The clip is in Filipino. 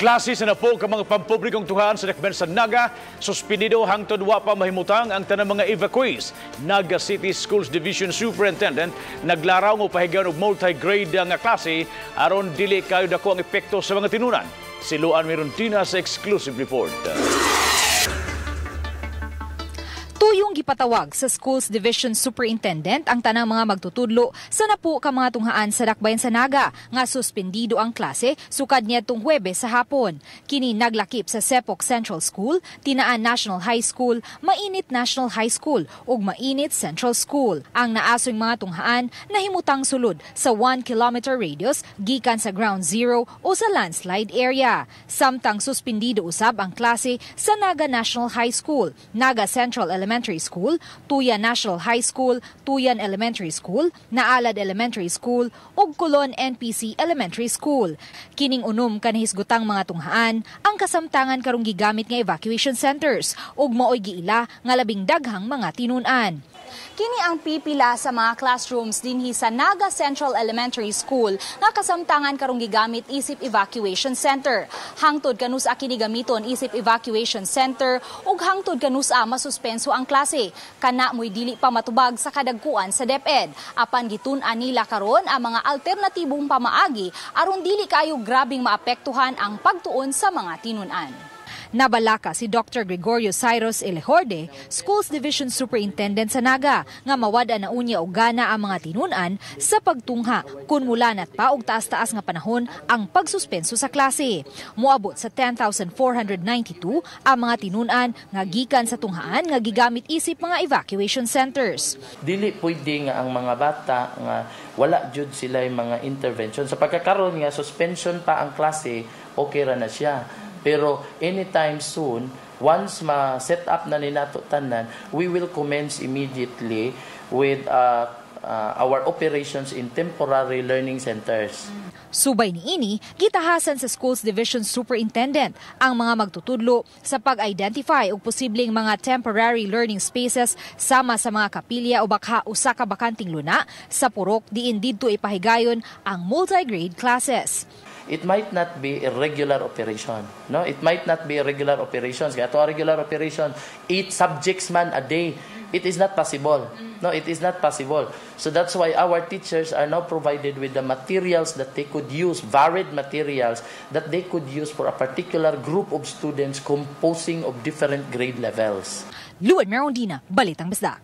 Klase sa Napulo ka mga pampublikong tuhaan sa dakban sa Naga, suspendido hangtod wa pa mahimutang ang tanang mga evacuees. Naga City Schools Division Superintendent naglaraw ng pahigayon og multi-grade nga klase aron dili kayo dako ang epekto sa mga tinunan. Si Luan Miruntina sa exclusive report. Tuyong gipatawag sa Schools Division Superintendent ang tanang mga magtutudlo sa napu ka mga tunghaan sa dakbayan sa Naga nga suspendido ang klase sukad niadtong Huwebes sa hapon. Kini naglakip sa Sepok Central School, Tinaan National High School, Mainit National High School ug Mainit Central School. Ang naasoy mga tunghaan nahimutang sulod sa 1 kilometer radius gikan sa ground zero o sa landslide area. Samtang suspendido usab ang klase sa Naga National High School, Naga Central Elementary School, Tuyan National High School, Tuyan Elementary School, Naalad Elementary School, ug Kulon NPC Elementary School. Kining unom kanahisgutang mga tunghaan ang kasamtangan karong gigamit nga evacuation centers ug maoy giila nga labing daghang mga tinunan. Kini ang pipila sa mga classrooms dinhi sa Naga Central Elementary School nga kasamtangan karong gigamit isip evacuation center. Hangtod kanusa kini gamiton isip evacuation center ug hangtod kanusa masuspenso ang klase. Kana moy dili pa matubag sa kadagkuan sa DepEd. Apan gitun-an nila karon ang mga alternatibong pamaagi aron dili kayo grabing maapektuhan ang pagtuon sa mga tinunan. Nabalaka si Dr. Gregorio Cyrus Elejorde, Schools Division Superintendent sa Naga, nga mawada na unya og gana ang mga tinunan sa pagtungha kun mulanat pa og taas-taas nga panahon ang pagsuspenso sa klase. Moabot sa 10,492 ang mga tinunan nga gikan sa tunghaan nga gigamit isip mga evacuation centers. Dili pwede nga ang mga bata nga wala jud sila mga intervention. Sa pagkakaroon nga suspension pa ang klase, okay ra na siya. Pero anytime soon, once ma-set up na ni nato tanan, we will commence immediately with our operations in temporary learning centers. Subay niini, gitahasan sa Schools Division Superintendent ang mga magtutudlo sa pag-identify og posibleng mga temporary learning spaces sama sa mga kapilya o baka usa ka bakanting luna sa purok diin didto ipahigayon ang multi-grade classes. It might not be a regular operation. No, it might not be a regular operations. Kaya a regular operation, 8 subjects man a day. It is not possible. No, it is not possible. So that's why our teachers are now provided with the materials that they could use, varied materials that they could use for a particular group of students composing of different grade levels. Luan Miruntina, Balitang Bisdak.